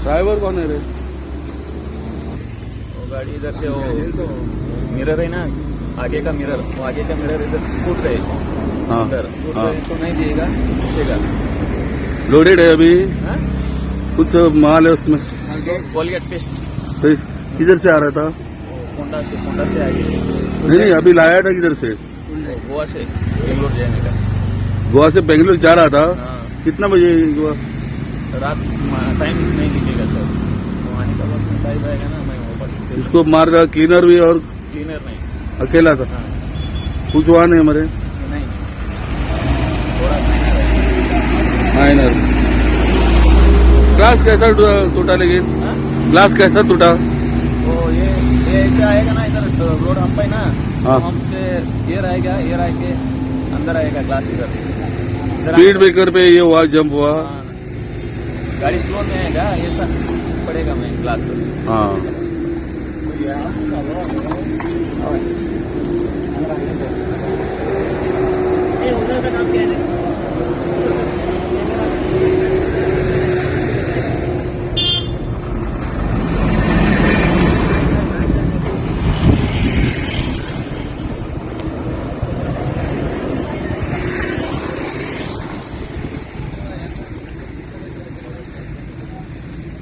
Driver कौन है रे? वो गाड़ी इधर से वो मिरर है ना, आगे का मिरर, वो आगे का मिरर इधर टूट गए। हाँ इधर टूट हाँ। गए तो नहीं दिएगा, पूछेगा। लोडेड है अभी, हाँ? कुछ माल है उसमें। कोलगेट पेस्ट तो किधर से आ रहा था? कोंडा से आगे। नहीं, अभी लाया था किधर से? गोवा से बेंगलोर जाने का। गोवा से बेंगलोर जा रहा था। हाँ, कितना बजे हुआ? रात टाइम नहीं लीजिएगा सर, तो आने का वक्त टाइम आएगा ना, मैं वापस इसको मार रहा क्लीनर भी और क्लीनर नहीं। अकेला था। हाँ, कुछ हुआ नहीं हमारे नहीं, थोड़ा माइनर है। माइनर। ग्लास कैसा टूटा लेकिन? हाँ? ग्लास कैसा टूटा? तो ये ऐसा आएगा ना, इधर रोड हम पे ना, हाँ। तो हमसे ये रहेगा, ये रह के अंदर आएगा ग्लास इधर। स्पीड ब्रेकर पे ये हुआ, जंप हुआ। हाँ, गाड़ी स्लो में आएगा, ऐसा पड़ेगा मैं ग्लास। हाँ